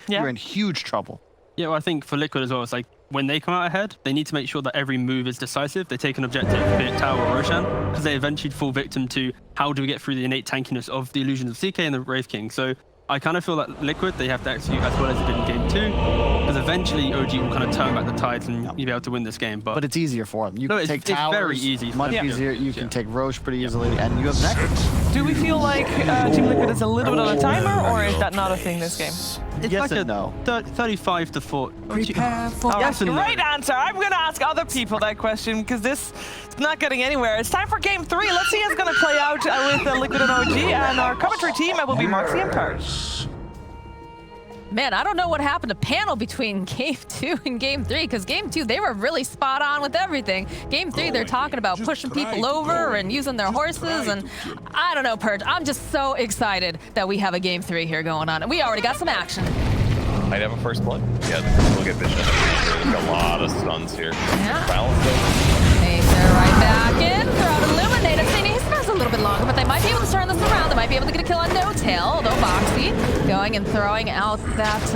you're in huge trouble. Yeah, well, I think for Liquid as well, it's like when they come out ahead, they need to make sure that every move is decisive. They take an objective, be it Tower or Roshan, because they eventually fall victim to how do we get through the innate tankiness of the illusions of CK and the Wraith King. So I kind of feel that Liquid, they have to execute as well as they did in game 2, because eventually OG will kind of turn back the tides and you'll be able to win this game. But it's easier for them. You can take it's towers, very easy. much easier. You can take Roche pretty easily, and you have Nexus. Do we feel like Team Liquid is a little bit on a timer, or is that not a thing this game? It's Yes like and a no. 35 to 4. Prepare for Yes and no. Great answer. I'm going to ask other people that question because this is not getting anywhere. It's time for game 3. Let's see how it's going to play out with Liquid and OG, and our commentary team will be Moxie and Purge. Man, I don't know what happened to panel between game 2 and game 3, because game 2, they were really spot on with everything. Game 3, they're talking about pushing people over and using their horses, and I don't know, Purge. I'm just so excited that we have a game 3 here going on, and we already got some action. Might have a first blood. Yeah, we'll get vision. There's a lot of stuns here. Yeah. Balance though. Hey, they're right back in. Throw Illuminated. He smells a little bit longer, but they might be able to turn this around. They might be able to get a kill on No Tail, although Moxie going and throwing out that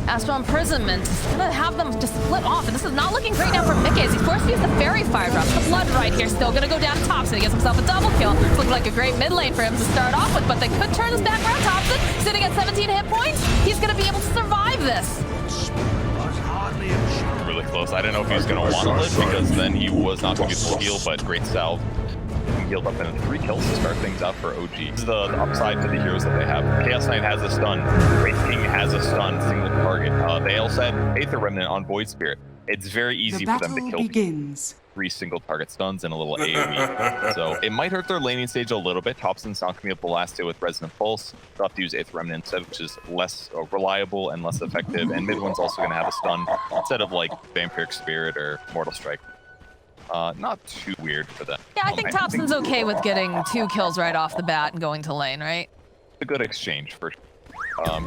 Astral Imprisonment. It's gonna have them just split off, and this is not looking great now for Mickey as he's forced to use the Fairy Fire Drops. The Blood right here still gonna go down to Thompson. He gets himself a double kill. It's looking like a great mid lane for him to start off with, but they could turn this back around. Thompson sitting at 17 hit points. He's gonna be able to survive this. Really close. I didn't know if he was going to want to live because then he was not going to get full heal, but great salve. He healed up in 3 kills to start things out for OG. This is the upside to the heroes that they have. Chaos Knight has a stun. Wraith King has a stun, single target. They also had Aether Remnant on Void Spirit. It's very easy for them to kill 3 single target stuns and a little AoE. So it might hurt their laning stage a little bit. Thompson's not going to be able to last it with Resonant Pulse. They'll have to use Aether Remnant instead, which is less reliable and less effective. And mid one's also going to have a stun instead of like Vampiric Spirit or Mortal Strike. Not too weird for them. Yeah, I think Thompson's okay with getting 2 kills right off the bat and going to lane, right? A good exchange for sure.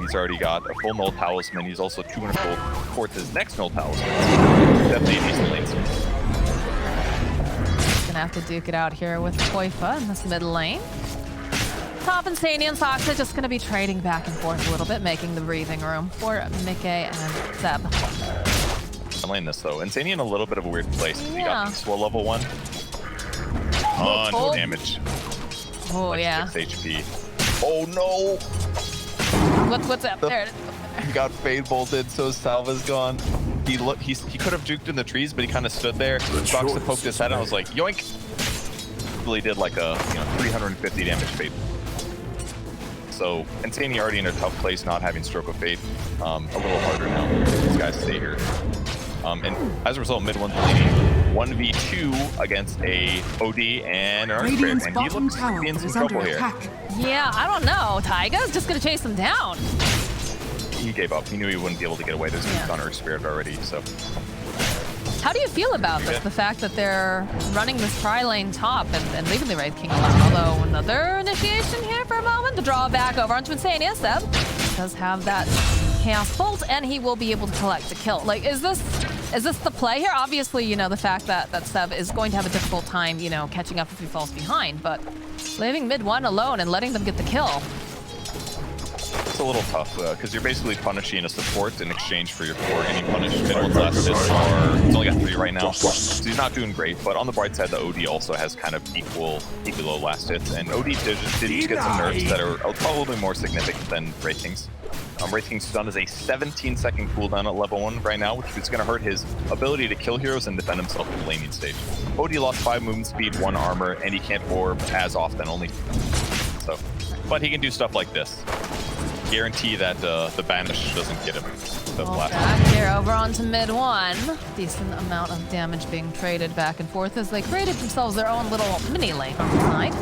He's already got a full Null Talisman. He's also 200 gold towards his next Null Talisman. So definitely a decent lane swing. Gonna have to duke it out here with qojqva in this mid lane. Top and Sania and Sox are just gonna be trading back and forth a little bit, making the breathing room for Mickey and Seb. I'm lane this though. Insania in a little bit of a weird place. He got Swell level 1. No damage. Oh like yeah. 6 HP. Oh no! What's up? There it is. He got fade bolted, so Salva's gone. He could have juked in the trees, but he kind of stood there. Fox poked his head, and I was like, yoink! Really did like a 350 damage fade. So Insania already in a tough place, not having Stroke of Fate. A little harder now. These guys stay here. And as a result, mid one's leading 1v2 against a OD and an Archspirit, and he looks to be in some trouble here. Yeah, I don't know. Taiga's just gonna chase him down. He gave up. He knew he wouldn't be able to get away. There's a on Archspirit already, so. How do you feel about this? The fact that they're running this tri-lane top and leaving the Wraith King alone. Although another initiation here for a moment. The draw back over onto Insania. Seb does have that Chaos Bolt, and he will be able to collect a kill. Like, is this the play here? Obviously, the fact that Seb is going to have a difficult time, catching up if he falls behind, but leaving mid one alone and letting them get the kill. It's a little tough because you're basically punishing a support in exchange for your core. Any punish mid one's last hits are, he's only got 3 right now, so he's not doing great. But on the bright side, the OD also has kind of equally low last hits, and OD did just get some nerfs that are probably more significant than Wraith King's. Wraith King's stun is a 17-second cooldown at level 1 right now, which is going to hurt his ability to kill heroes and defend himself in the laning stage. OD lost 5 movement speed, 1 armor, and he can't orb as often, only. So, but he can do stuff like this. Guarantee that the banish doesn't get him. Back here over onto mid one. Decent amount of damage being traded back and forth as they created themselves their own little mini lane on the side.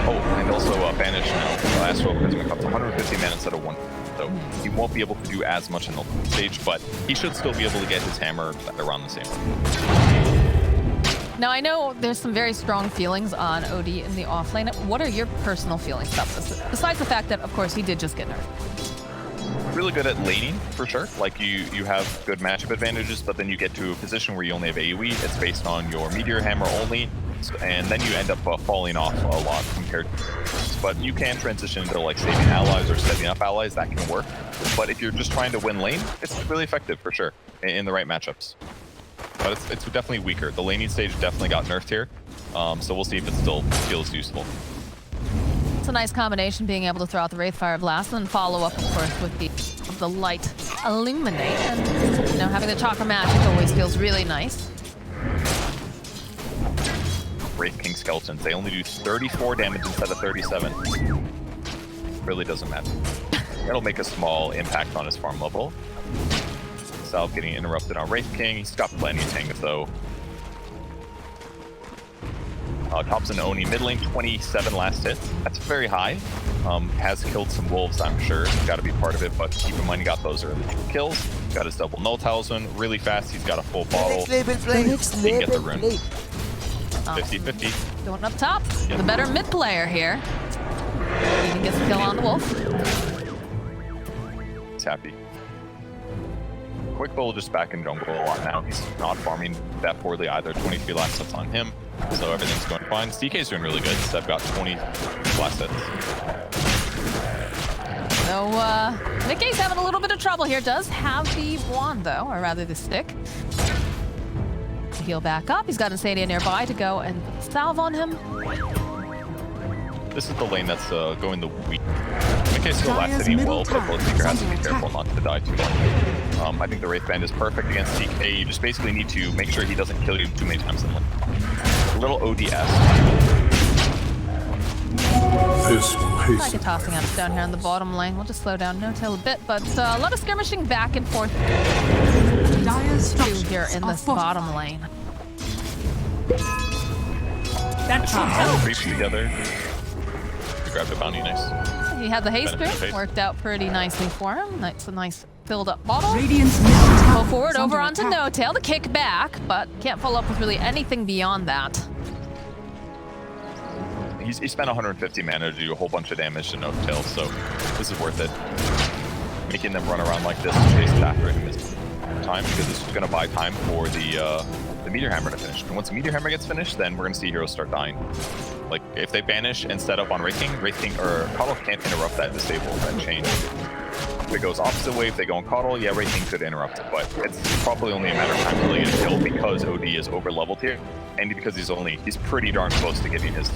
Oh, and also banish now. Astral Prism comes 150 mana instead of 1. So he won't be able to do as much in the stage, but he should still be able to get his hammer around the same. Now, I know there's some very strong feelings on OD in the offlane. What are your personal feelings about this? Besides the fact that, of course, he did just get nerfed. Really good at laning, for sure. Like, you have good matchup advantages, but then you get to a position where you only have AoE. It's based on your Meteor Hammer only, and then you end up falling off a lot compared to but you can transition into like saving allies or setting up allies. That can work. But if you're just trying to win lane, it's really effective for sure in the right matchups. But it's definitely weaker. The laning stage definitely got nerfed here. So we'll see if it still feels useful. It's a nice combination being able to throw out the Wraith Fire Blast and then follow up, of course, with the light Illuminate. And, you know, having the Chakra Magic always feels really nice. Wraith King Skeletons, they only do 34 damage instead of 37. Really doesn't matter. It'll make a small impact on his farm level. Salve getting interrupted on Wraith King. He's got plenty of tanks though. Thompson Oni mid lane, 27 last hit. That's very high. Has killed some wolves, I'm sure. Got to be part of it, but keep in mind he got those early kills. Got his double null talisman really fast. He's got a full bottle. He can get the rune. 50-50. Going up top. The better mid player here. Even gets a kill on the wolf. He's happy. qojqva just back in jungle a lot now. He's not farming that poorly either. 23 last hits on him, so everything's going fine. DK's doing really good. So I've got 20 last hits. So, Mickey's having a little bit of trouble here. Does have the wand, though, or rather the stick. To heal back up. He's got Insania nearby to go and salve on him. This is the lane that's going the weak. Mickey's still last hitting well, but Bloodseeker has to be careful not to die too long. I think the Wraith Band is perfect against DK. You just basically need to make sure he doesn't kill you too many times in lane. A little ODS. Like a tossing up down here on the bottom lane. We'll just slow down No-Tail a bit, but a lot of skirmishing back and forth here in this bottom lane. That creeps together. We grabbed a bounty, nice. He had the haster, worked out pretty nicely for him. That's a nice filled up bottle. Go forward over onto No-Tail, the kick back, but can't follow up with really anything beyond that. He spent 150 mana to do a whole bunch of damage to No-Tail, so this is worth it. Making them run around like this and chase after him is time, because this is going to buy time for the Meteor Hammer to finish. And once the Meteor Hammer gets finished, then we're going to see heroes start dying. Like, if they banish and set up on Wraith King or Coddle can't interrupt that disable, that change. If it goes opposite way, if they go on Coddle, yeah, Wraith King could interrupt it, but it's probably only a matter of time until they get a kill because OD is over leveled here, and because he's pretty darn close to getting his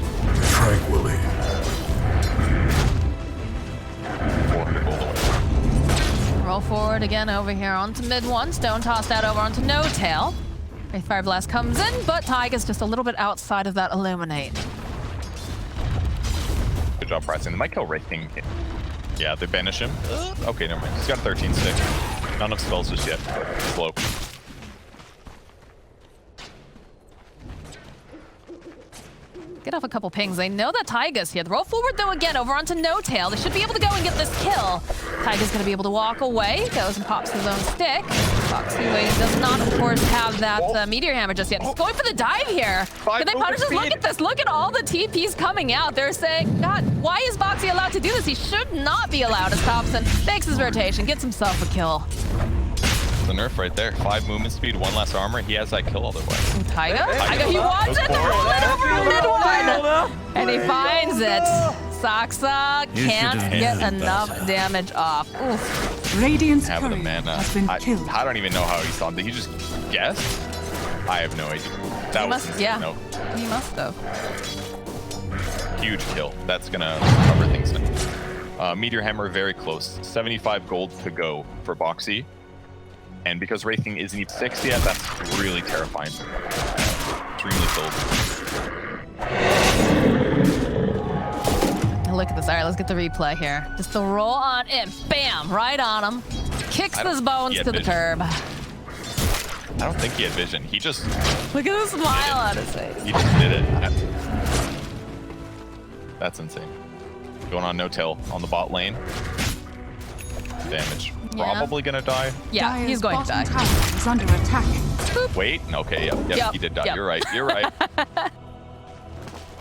tranquilly. 400 gold away. Roll forward again over here onto mid one. Stone tossed out over onto No-Tail. Wraith Fire Blast comes in, but Taiga's just a little bit outside of that Illuminate. Good job pressing. They might kill Wraith King. Yeah, they banish him. Okay, never mind. He's got 13 stick. Not enough spells just yet. Slow. Get off a couple pings. They know that Taiga's here. Roll forward, though, again, over onto No-Tail. They should be able to go and get this kill. Taiga's going to be able to walk away. Goes and pops his own stick. Foxy does not, of course, have that Meteor Hammer just yet. He's going for the dive here. Can they punish us? Look at this. Look at all the TPs coming out. They're saying, God, why is Boxy allowed to do this? He should not be allowed, as Thompson makes his rotation, gets himself a kill. The nerf right there. 5 movement speed, 1 less armor. He has that kill otherwise. Taiga, he wants it to roll it over on mid one. And he finds it. Saksa can't get enough damage off. Oof. Radiant's Have the courier mana. has been killed. I don't even know how he saw him. Did he just guess? I have no idea. That was insane. Yeah. No. He must have. Huge kill. That's gonna cover things now. Meteor Hammer very close. 75 gold to go for Boxy. And because Wraith King isn't even 6 yet, that's really terrifying. Extremely killed. Look at this. All right, let's get the replay here. Just the roll on in. Bam! Right on him. Kicks his bones to the curb. I don't think he had vision. He just... Look at the smile on his face. He just did it. That's insane. Going on No-Tail on the bot lane. Damage. Yeah. Probably gonna die. Yeah, he's going to die. Is under attack. Wait. Okay, yep, he did die. Yep. You're right.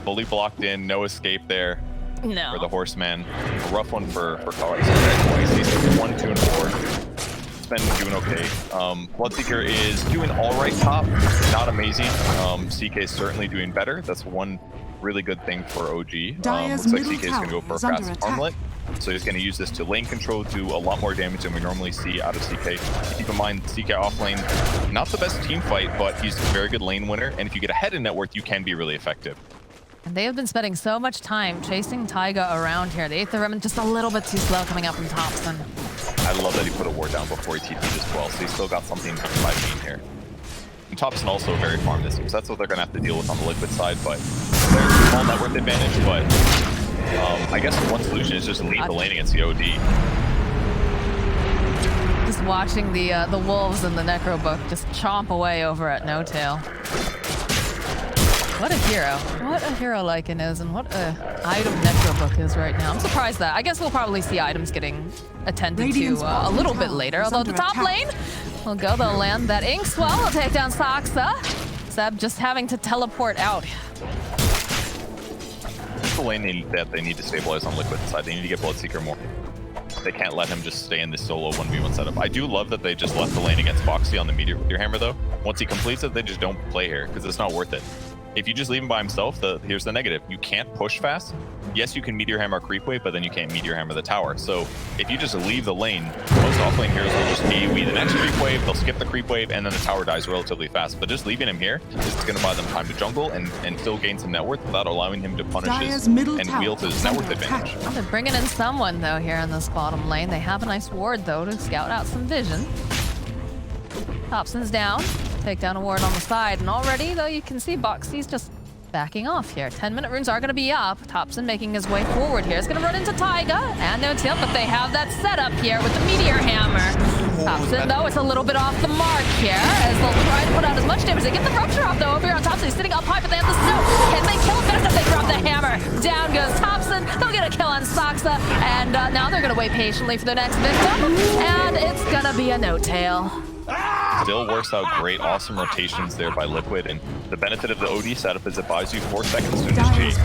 Fully blocked in. No escape there. No. For the Horseman. A rough one for Color. 1, 2, and 4. It's been doing okay. Bloodseeker is doing all right top. Not amazing. CK is certainly doing better. That's one really good thing for OG. Dire's Looks like middle CK is going to go tower for a is under fast attack. armlet. So he's going to use this to lane control, do a lot more damage than we normally see out of CK. Keep in mind, CK off lane, not the best team fight, but he's a very good lane winner. And if you get ahead in net worth, you can be really effective. And they have been spending so much time chasing Taiga around here. The 8th Remnant just a little bit too slow coming out from Thompson. I love that he put a ward down before he TP'd as well, so he's still got something by main here. And Thompson also very farm this, because that's what they're going to have to deal with on the liquid side, but there's a small net worth advantage, but I guess one solution is just leave the lane against the OD. Just watching the wolves in the Necro book just chomp away over at No Tail. What a hero. What a hero Lycan is, and what a item Necro book is right now. I'm surprised that. I guess we'll probably see items getting attended to a little bit later, although the top lane will go. They'll land that Ink Swell. Will take down Saksa. Seb just having to teleport out. That's the lane that they need to stabilize on liquid side. They need to get Bloodseeker more. They can't let him just stay in this solo 1v1 setup. I do love that they just left the lane against Boxy on the Meteor Hammer, though. Once he completes it, they just don't play here, because it's not worth it. If you just leave him by himself, here's the negative. You can't push fast. Yes, you can Meteor Hammer creep wave, but then you can't Meteor Hammer the tower. So if you just leave the lane, most offlane heroes will just AoE the next creep wave, they'll skip the creep wave, and then the tower dies relatively fast. But just leaving him here is going to buy them time to jungle and still gain some net worth without allowing him to punish his and wield his net worth advantage. Well, they're bringing in someone, though, here in this bottom lane. They have a nice ward, though, to scout out some vision. Thompson's down. Take down a ward on the side. And already, though, you can see Boxy's just backing off here. 10-minute runes are going to be up. Thompson making his way forward here. He's going to run into Taiga and No Tail, but they have that setup here with the Meteor Hammer. Thompson, though, it's a little bit off the mark here as they'll try to put out as much damage. They get the rupture off, though, over here on Thompson. He's sitting up high, but they have the snow. Can they kill him fast enough? They drop the hammer. Down goes Thompson. They'll get a kill on Saksa. And now they're going to wait patiently for the next victim. And it's going to be a No Tail. Still works out great. Awesome rotations there by Liquid, and the benefit of the OD setup is it buys you 4 seconds to initiate.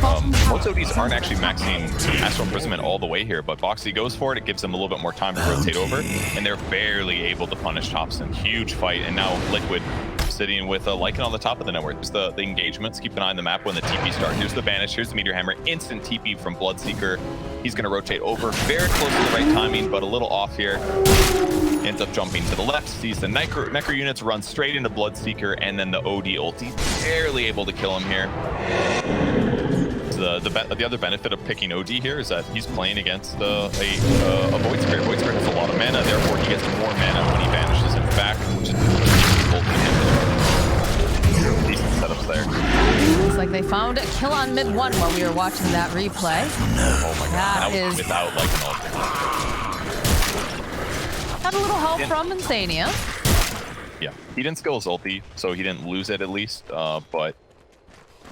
Most ODs aren't actually maxing Astral Imprisonment all the way here, but Boxy goes for it. It gives them a little bit more time to rotate over, and they're barely able to punish Thompson. Huge fight, and now Liquid sitting with a Lycan on the top of the network. Just the engagements. Keep an eye on the map when the TP start. Here's the Banish. Here's the Meteor Hammer. Instant TP from Bloodseeker. He's going to rotate over. Very close to the right timing, but a little off here. Ends up jumping to the left. Sees the Necro units run straight into Bloodseeker, and then the OD ulti. Barely able to kill him here. The other benefit of picking OD here is that he's playing against a Void Spirit. Void Spirit has a lot of mana, therefore he gets more mana when he banishes him back, which is decent setups there. Looks like they found a kill on mid 1 while we were watching that replay. Oh my god, that was without like an ult. Had a little help from Insania. Yeah, he didn't skill his ulti, so he didn't lose it at least, but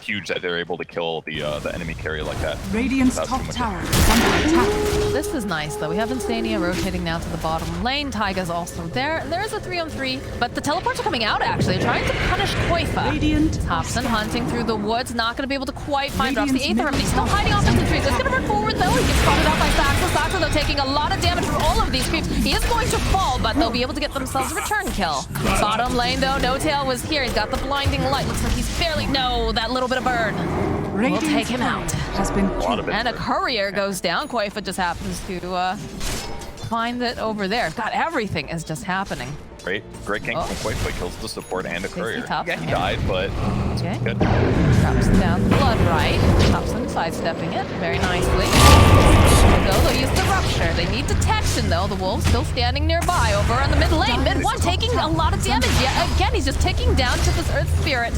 huge that they're able to kill the enemy carry like that. Radiant's top tower is under attack. This is nice, though. We have Insania rotating now to the bottom lane. Taiga's also there. There's a 3-on-3, but the teleports are coming out, actually. They're trying to punish qojqva. Radiant Thompson hunting through the woods. Not going to be able to quite find drops. The 8th Remedy still hiding off in the trees. It's going to run forward, though. He gets spotted out by Saksa. Saksa, though, taking a lot of damage from all of these creeps. He is going to fall, but they'll be able to get themselves a return kill. Bottom lane, though. No Tail was here. He's got the blinding light. Looks like he's barely... No, that little bit of burn. We'll take him out. Has been And a courier goes down. qojqva just happens to find it over there. God, everything is just happening. Great king from qojqva kills the support and a courier. Tough. Yeah, he died, but Okay. good. Drops down blood right. Thompson sidestepping it very nicely. They'll use the rupture. They need detection, though. The wolves still standing nearby over on the mid lane. Mid 1 taking a lot of damage yet. Again, he's just ticking down to this Earth Spirit.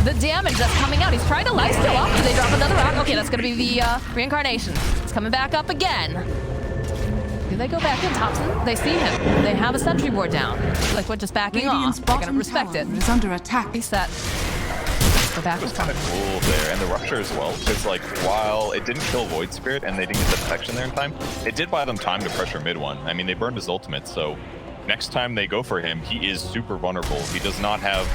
The damage that's coming out. He's trying to lifesteal off. Do they drop another rock? Okay, that's going to be the reincarnation. It's coming back up again. Do they go back in, Thompson? They see him. They have a sentry board down. Liquid just backing Radiant's off. They're going to bottom respect tower it. is under attack. Reset. Go back It was in kind front. of cool there, and the rupture as well, because like while it didn't kill Void Spirit and they didn't get the protection there in time, it did buy them time to pressure mid 1. I mean, they burned his ultimate, so next time they go for him, he is super vulnerable. He does not have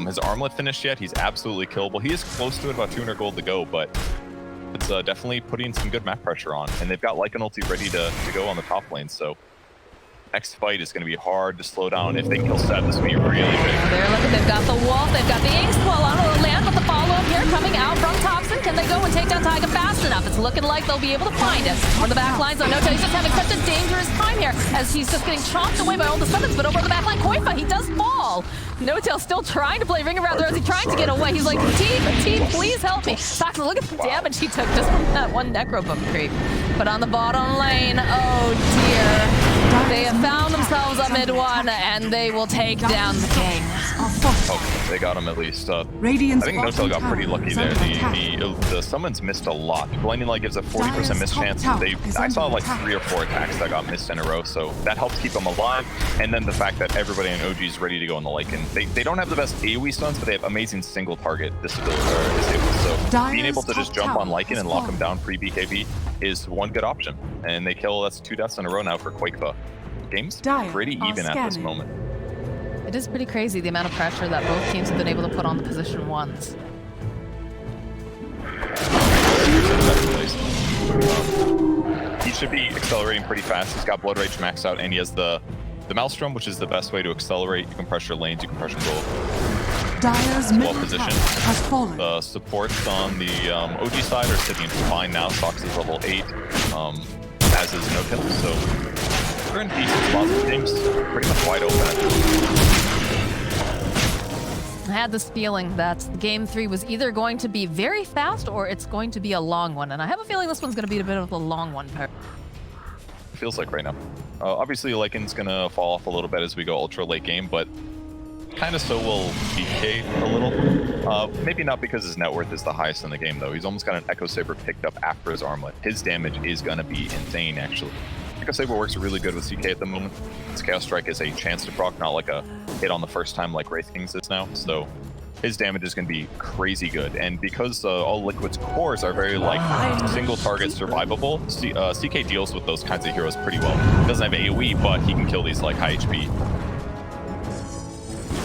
his armlet finished yet. He's absolutely killable. He is close to it, about 200 gold to go, but it's definitely putting some good map pressure on, and they've got Lycan ulti ready to go on the top lane, so next fight is going to be hard to slow down. If they kill Seb, this will be really big. They're looking, they've got the wolf, they've got the ink swell on the land with the follow-up here. coming out from Thompson. Can they go and take down Taiga fast enough? It's looking like they'll be able to find it. On the back lines, though, Noto, he's just having such a dangerous time here as he's just getting chomped away by all the summons, but over the back line, qojqva, he does fall. No-Tail still trying to play Ring Around the Rosie, trying to get away. He's like, team, please help me. Sox, look at the damage he took just from that one Necrobook creep. But on the bottom lane, oh dear. They have found themselves a mid one, and they will take down the king. Oh, they got him at least. I think No-Tail got pretty lucky there. The summons missed a lot. Blinding Light gives a 40% miss chance. I saw like 3 or 4 attacks that got missed in a row, so that helps keep them alive. And then the fact that everybody in OG is ready to go on the Lycan. They don't have the best AoE stuns, but they have amazing single target disability or disabled. So being able to just jump on Lycan and lock him down pre-BKB is one good option. And they kill, that's 2 deaths in a row now for qojqva. Game's pretty even at this moment. It is pretty crazy the amount of pressure that both teams have been able to put on the position ones. He should be accelerating pretty fast. He's got Blood Rage maxed out, and he has the Maelstrom, which is the best way to accelerate. You can pressure lanes, you can pressure goal. Well positioned. The supports on the OG side are sitting fine now. Sox is level 8, as is No-Tail, so we're in decent spots. The game's pretty much wide open. I had this feeling that game 3 was either going to be very fast or it's going to be a long one, and I have a feeling this one's going to be a bit of a long one. Feels like right now. Obviously, Lycan's gonna fall off a little bit as we go ultra late game, but kind of so will DK a little. Maybe not because his net worth is the highest in the game, though. He's almost got an Echo Saber picked up after his armlet. His damage is gonna be insane, actually. Echo Saber works really good with CK at the moment. His Chaos Strike is a chance to proc, not like a hit on the first time like Wraith King's is now. So his damage is going to be crazy good, and because all Liquid's cores are very like single target survivable, CK deals with those kinds of heroes pretty well. He doesn't have AoE, but he can kill these like high HP.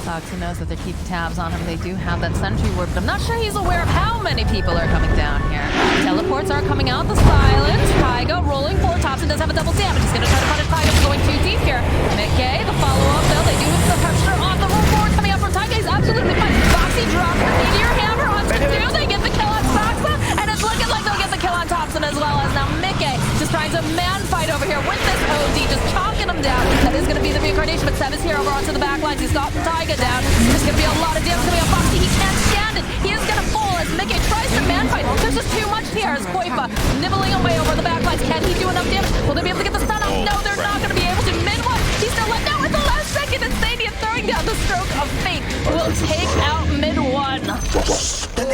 Soxy knows that they're keeping tabs on him. They do have that sentry ward, but I'm not sure he's aware of how many people are coming down here. Teleports are coming out, the silence. Taiga rolling forward. Thompson does have a double damage. He's going to try to punish Taiga for going too deep here. Mickey, the follow-up though. They do the pressure on the roll forward coming out from Taiga. He's absolutely fine. Foxy drops the meteor hammer on Two. They get the kill on Soxa, and it's looking like they'll get the kill on Thompson as well. As now Mickey just trying to man fight over here with this OD, just chalking him down. That is going to be the reincarnation, but Seb is here over onto the back lines. He's got Taiga down. There's going to be a lot of damage coming on Foxy. He can't stand it. He is going to fall as Mickey tries to man fight. There's just too much here as qojqva nibbling away over the back lines. Can he do enough damage? Will they be able to get the stun off? No, they're not going to be able to. Mid one. He's still left out with the last second. And Stadia throwing down the stroke of fate will take out mid one.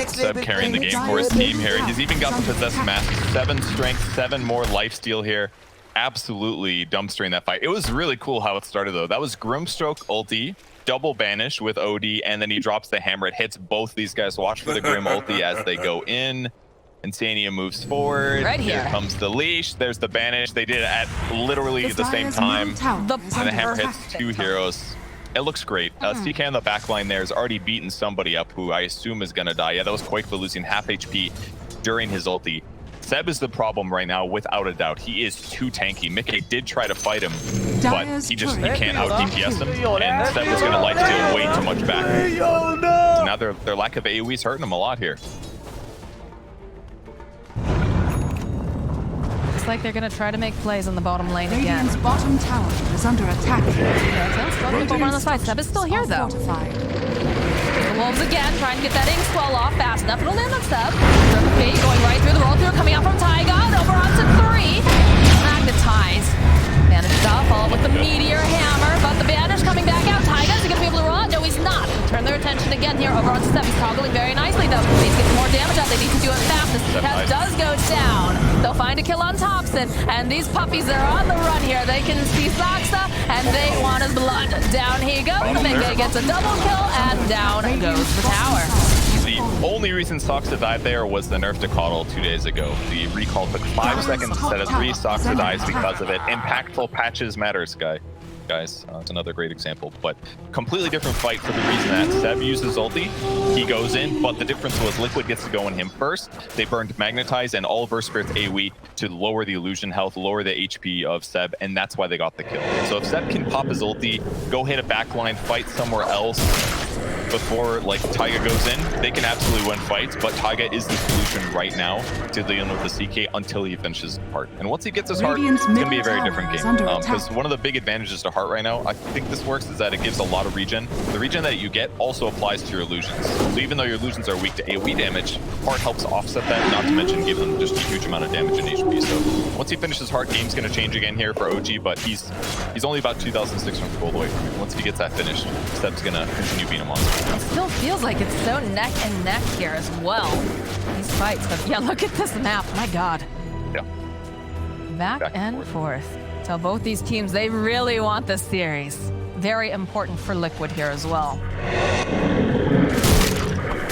Seb carrying the game for his team here. He's even got the Possessed Mask. 7 strength, 7 more lifesteal here. Absolutely dumpstering that fight. It was really cool how it started though. That was Grimstroke ulti, double banish with OD, and then he drops the hammer. It hits both these guys. Watch for the Grim ulti as they go in. Insania moves forward. Right here comes the leash. There's the banish. They did it at literally the same time. And the hammer hits 2 heroes. It looks great. CK on the backline there has already beaten somebody up who I assume is going to die. Yeah, that was qojqva losing half HP during his ulti. Seb is the problem right now, without a doubt. He is too tanky. Mickey did try to fight him, but he can't out DPS him, and Seb was going to lifesteal way too much back. So now their lack of AoE is hurting him a lot here. Looks like they're going to try to make plays on the bottom lane again. Radiant's bottom tower is under attack. Over on the side. Seb is still here though. The Wolves again, trying to get that ink swell off fast enough. It'll land on Seb. Going right through the roll through, coming out from Taiga. Over onto 3. Magnetize. Banished up, followed with the meteor hammer, but the banish coming back out. Taiga, is he going to be able to roll it? No, he's not. Turn their attention again here over onto Seb. He's toggling very nicely though. They need to get some more damage out. They need to do it fast. This test does go down. They'll find a kill on Thompson, and these puppies are on the run here. They can see Soxa, and they want his blood. Down he goes. Mickey gets a double kill, and down goes the tower. The only reason Soxa died there was the nerf to Coddle 2 days ago. The recall took 5 seconds instead of 3. Soxa dies because of it. Impactful patches matters, guys. It's another great example, but completely different fight for the reason that Seb uses ulti. He goes in, but the difference was Liquid gets to go in him first. They burned Magnetize and all of Burst Spirit's AoE to lower the illusion health, lower the HP of Seb, and that's why they got the kill. So if Seb can pop his ulti, go hit a backline, fight somewhere else, before like Taiga goes in, they can absolutely win fights, but Taiga is the solution right now to dealing with the CK until he finishes his heart. And once he gets his heart, it's going to be a very different game. Because one of the big advantages to heart right now, I think this works, is that it gives a lot of regen. The regen that you get also applies to your illusions. So even though your illusions are weak to AoE damage, heart helps offset that, not to mention give them just a huge amount of damage in HP. So once he finishes heart, game's going to change again here for OG, but he's only about 2,600 gold away from it. Once he gets that finished, Step's going to continue being a monster. It still feels like it's so neck and neck here as well. These fights, but yeah, look at this map. My God. Yeah. Back and forth. So both these teams, they really want this series. Very important for Liquid here as well.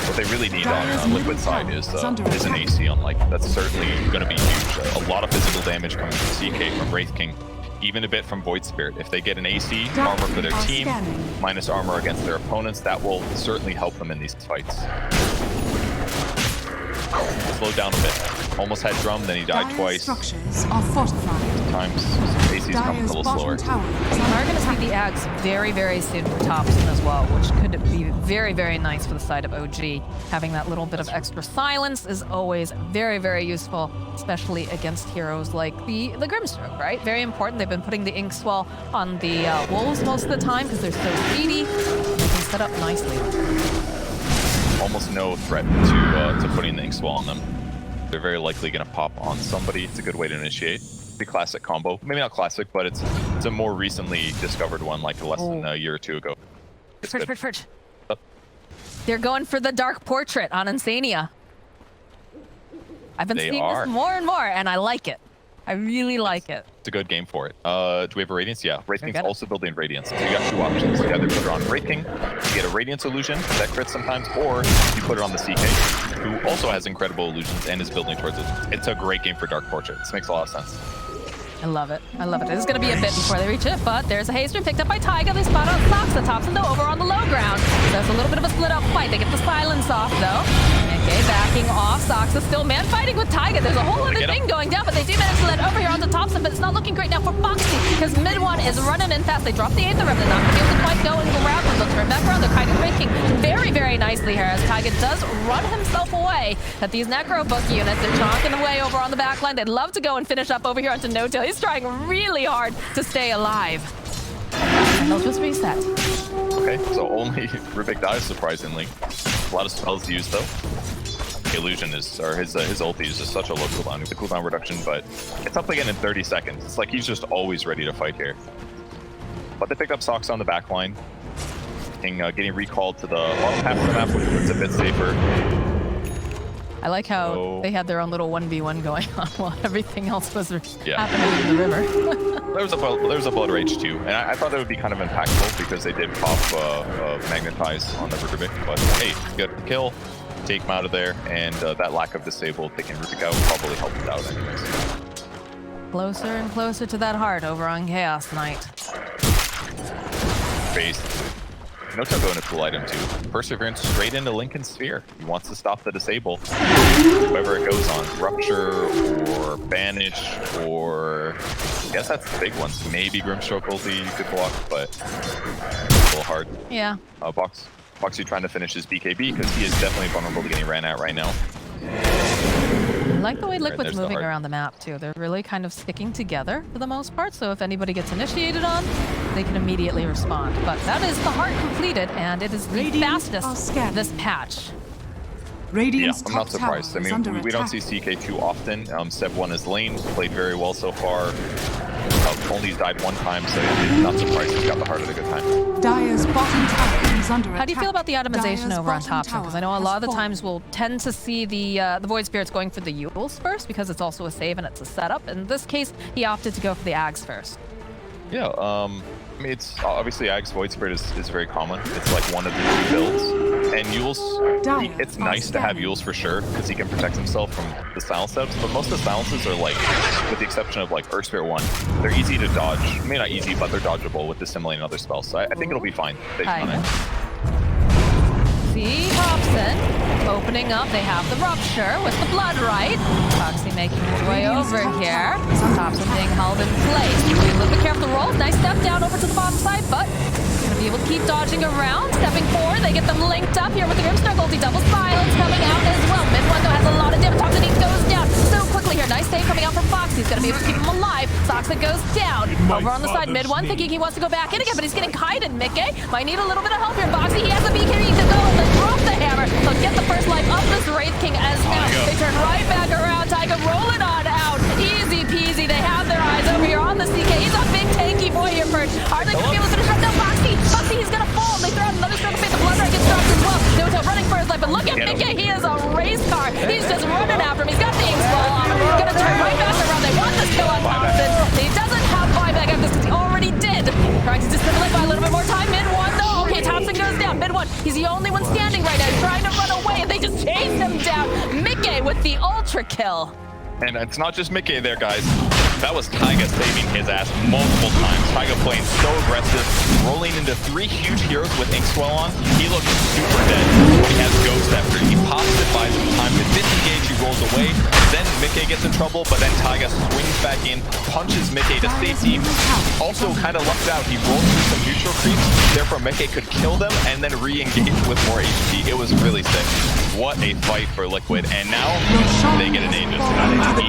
What they really need on Liquid side is an AC on like. That's certainly going to be huge. A lot of physical damage coming from CK, from Wraith King. Even a bit from Void Spirit. If they get an AC, armor for their team, minus armor against their opponents, that will certainly help them in these fights. Slow down a bit. Almost had drum, then he died twice. Structures are fortified. Times AC's coming a little slower. We are going to see the Ags very, very soon for Thompson as well, which could be very, very nice for the side of OG. Having that little bit of extra silence is always very, very useful, especially against heroes like the Grimstroke, right? Very important. They've been putting the Ink Swell on the Wolves most of the time because they're so speedy. They can set up nicely. Almost no threat to putting the Ink Swell on them. They're very likely going to pop on somebody. It's a good way to initiate. The classic combo. Maybe not classic, but it's a more recently discovered one, like less than a year or two ago. Perch. They're going for the Dark Portrait on Insania. I've been seeing this more and more, and I like it. I really like it. It's a good game for it. Do we have a Radiance? Yeah. Wraith King's also building Radiance. So you got two options. You either put it on Wraith King, you get a Radiance illusion that crits sometimes, or you put it on the CK, who also has incredible illusions and is building towards it. It's a great game for Dark Portrait. This makes a lot of sense. I love it. I love it. This is going to be a bit before they reach it, but there's a haster picked up by Taiga. They spot out Sox. The Thompson, though, over on the low ground. There's a little bit of a split-up fight. They get the silence off, though. Okay, backing off. Sox is still man-fighting with Taiga. There's a whole other thing going down, but they do manage to let over here onto Thompson, but it's not looking great now for Foxy, because mid one is running in fast. They drop the Aether Rem. They're not going to be able to quite go and go around, but they'll turn back around. They're kind of breaking very, very nicely here as Taiga does run himself away. That these Necro Book units, they're chonking away over on the back line. They'd love to go and finish up over here onto No-Tail. He's trying really hard to stay alive. And they'll just reset. Okay, so only Rubik dies, surprisingly. A lot of spells used, though. Illusion is, or his ulti is just such a low cooldown. The cooldown reduction, but it's up again in 30 seconds. It's like he's just always ready to fight here. But they picked up Sox on the back line. Getting recalled to the bottom half of the map, which was a bit safer. I like how they had their own little 1v1 going on while everything else was happening in the river. There was a Blood Rage too, and I thought that would be kind of impactful because they did pop Magnetize on the Rubik, but hey, get the kill, take him out of there, and that lack of disable taking Rubik out probably helped it out anyways. Closer and closer to that heart over on Chaos Knight. Face. No-Tail going to cool item too. Perseverance straight into Lincoln's Sphere. He wants to stop the disable. Whoever it goes on. Rupture or Banish or... I guess that's the big ones. Maybe Grimstroke ulti you could block, but it's a little hard. Yeah. Boxy trying to finish his BKB because he is definitely vulnerable to getting ran at right now. I like the way Liquid's moving around the map too. They're really kind of sticking together for the most part, so if anybody gets initiated on, they can immediately respond. But that is the heart completed, and it is the fastest this patch. Yeah, I'm not surprised. I mean, we don't see CK too often. Step 1 is lane, played very well so far. Only died one time, so I'm not surprised he's got the heart of a good time. Dire's bottom tower is under attack. How do you feel about the itemization over on top? Because I know a lot of the times we'll tend to see the Void Spirits going for the Yules first because it's also a save and it's a setup. In this case, he opted to go for the Ags first. Yeah, I mean, it's obviously Ag's Void Spirit is very common. It's like one of the two builds. And Yules, it's nice to have Yules for sure, because he can protect himself from the silence steps, but most of the silences are like, with the exception of like Earth Spirit 1, they're easy to dodge. I mean, not easy, but they're dodgeable with assimilating other spells, so I think it'll be fine based on it. See Thompson opening up. They have the Rupture with the Blood Right. Foxy making his way over here. Thompson being held in place. Be a little bit careful to roll. Nice step down over to the bottom side, but it's going to be be able to keep dodging around. Stepping forward, they get them linked up here with the Grimstroke ulti. Double silence coming out as well. Mid one though has a lot of damage. Toxic goes down so quickly here. Nice save coming out from Fox. He's gonna be able to keep him alive. Toxic goes down. Over on the side, mid one thinking he wants to go back in again, but he's getting kited. Mickey might need a little bit of help here. Boxy, he has a BKB to go and then drop the hammer. He'll get the first life of this Wraith King as now they turn right back around. Taiga rolling on out. Easy peasy. They have their eyes over here on the CK. He's a big tanky boy here first. Are they gonna be able to finish up? No, Boxy, he's gonna fall. They throw out another stroke of fate. The blood right gets dropped as well. Noto running for his life, but look at Mickey. He is a race car. He's just running after him. He's got the ink ball on him. He's gonna turn right back around. They want this kill on Thompson. He doesn't have buyback after this because he already did. Trying to dissimulate by a little bit more time. Mid one though. Okay, Thompson goes down. Mid one. He's the only one standing right now. He's trying to run away, and they just chase him down. Mickey with the ultra kill. And it's not just Mickey there, guys. That was Taiga saving his ass multiple times. Taiga playing so aggressive, rolling into 3 huge heroes with Ink Swell on. He looks super dead. He has Ghost after. He pops it, buys him time to disengage. He rolls away. Then Mickey gets in trouble, but then Taiga swings back in, punches Mickey to safety. Also kind of lucked out. He rolled through some neutral creeps. Therefore, Mickey could kill them and then re-engage with more HP. It was really sick. What a fight for Liquid. And now they get an Aegis.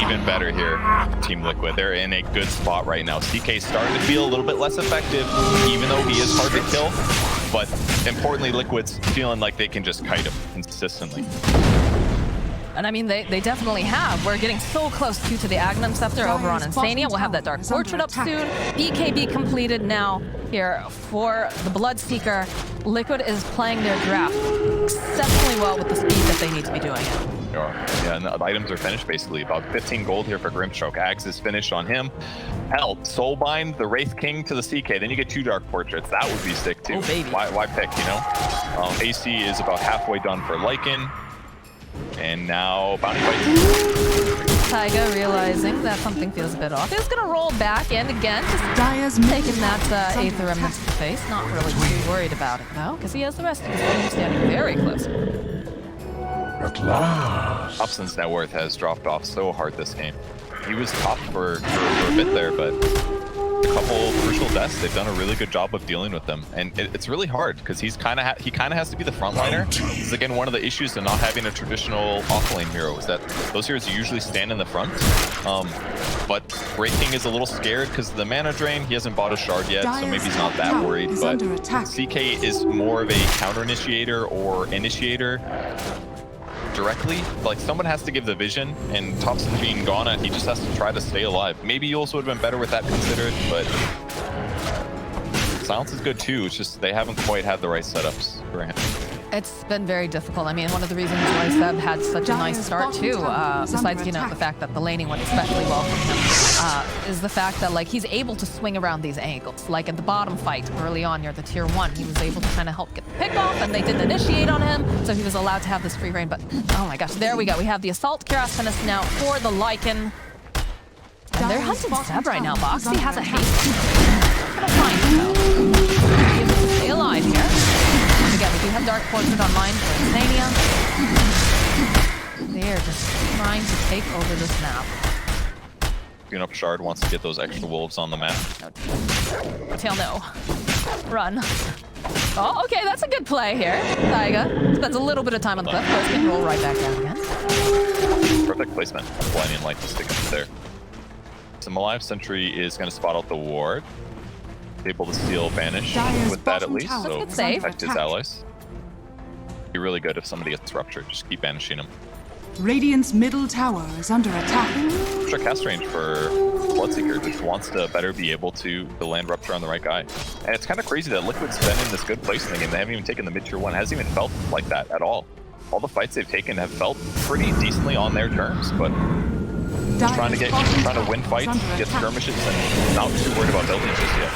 Even better here, Team Liquid. They're in a good spot right now. CK's starting to feel a little bit less effective, even though he is hard to kill. But importantly, Liquid's feeling like they can just kite him consistently. And I mean, they definitely have. We're getting so close to the Agnum Scepter over on Insania. We'll have that Dark Portrait up soon. BKB completed now here for the Bloodseeker. Liquid is playing their draft exceptionally well with the speed that they need to be doing it. Yeah, and the items are finished basically. About 15 gold here for Grimstroke. Axe is finished on him. Hell, Soulbind, the Wraith King to the CK. Then you get 2 Dark Portraits. That would be sick too. Oh, baby. Why pick, you know? AC is about halfway done for Lycan. And now Bounty Fight. Taiga realizing that something feels a bit off. He's gonna roll back in again, just taking that Aether Remnant to the face. Not really too worried about it though, because he has the rest of his team standing very close. At last. Hobson's net worth has dropped off so hard this game. He was top for a bit there, but a couple crucial deaths, they've done a really good job of dealing with them. And it's really hard because he kind of has to be the frontliner. This is again one of the issues to not having a traditional offlane hero is that those heroes usually stand in the front. But Wraith King is a little scared because of the mana drain. He hasn't bought a shard yet, so maybe he's not that worried. But CK is more of a counter initiator or initiator directly. Like someone has to give the vision, and Thompson being gone, and he just has to try to stay alive. Maybe Yules would have been better with that considered, but Silence is good too. It's just they haven't quite had the right setups for him. It's been very difficult. I mean, one of the reasons why Seb had such a nice start too, besides, you know, the fact that the laning went especially well for him, is the fact that, like, he's able to swing around these angles. Like at the bottom fight early on near the tier 1, he was able to kind of help get the pick off, and they didn't initiate on him, so he was allowed to have this free reign. But, oh my gosh, there we go. We have the Assault Cuirass finish now for the Lycan. And they're hunting Seb right now. Boxy has a haste. Gonna find him though. He is able to stay alive here. Again, we do have Dark Portrait online for Insania. They're just trying to take over this map. Tune up Shard wants to get those extra wolves on the map. No. Tail, no. Run. Oh, okay, that's a good play here. Taiga spends a little bit of time on the cliff, but can roll right back down again. Perfect placement. Blinding Light to stick up there. Alive Sentry is going to spot out the ward. Able to steal Banish with that at least, so protect his allies. Be really good if somebody gets ruptured. Just keep banishing him. Radiant's middle tower is under attack. Extra cast range for Bloodseeker. Just wants to better be able to land Rupture on the right guy. And it's kind of crazy that Liquid's been in this good place in the game. They haven't even taken the mid-tier 1. It hasn't even felt like that at all. All the fights they've taken have felt pretty decently on their terms, but trying to win fights, get skirmishes, and not too worried about building just yet.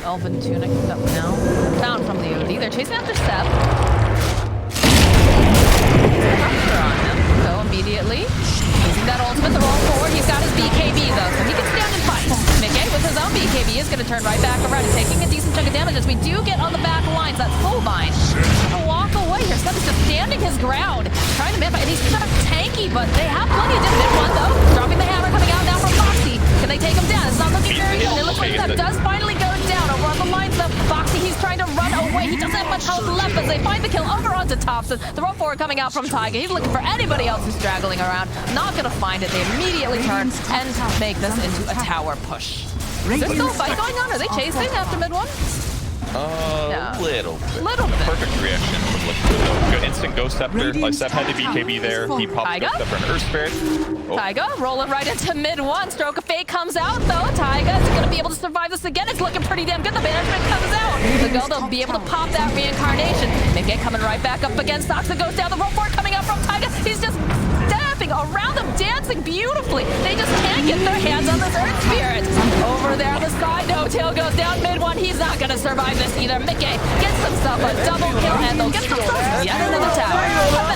Elven Tunic up now. Found from the OD. They're chasing after Seb. Pressure on him. So immediately, using that ultimate, the roll forward. He's got his BKB though, so he can stand and fight. Mickey with his own BKB is going to turn right back around. He's taking a decent chunk of damage as we do get on the back lines. That Soulbind. Gonna walk away here. Seb is just standing his ground, trying to man fight. And he's kind of tanky, but they have plenty of damage. Mid one though, dropping the hammer coming out now from Foxy. Can they take him down? It's not looking very good. It looks like Seb does find much health left as they find the kill over onto Thompson. The roll forward coming out from Taiga. He's looking for anybody else who's straggling around. Not gonna find it. They immediately turn and make this into a tower push. Is there still a fight going on? Are they chasing after mid one? Little bit. Little bit. Perfect reaction from Liquid though. Good instant Ghost Scepter. Like Seth had the BKB there. He popped Ghost Scepter and Earth Spirit. Oh. Taiga rolling right into mid one. Stroke of Fate comes out though. Taiga is going to be able to survive this again. It's looking pretty damn good. The banishment comes out. The go, they'll be able to pop that reincarnation. Mickey coming right back up against Soxa goes down. The roll forward coming out from Taiga. He's just dancing around them, dancing beautifully. They just can't get their hands on this Earth Spirit. Over there on the side, no tail goes down mid one. He's not going to survive this either. Mickey gets himself a double kill and they'll get themselves yet another tower.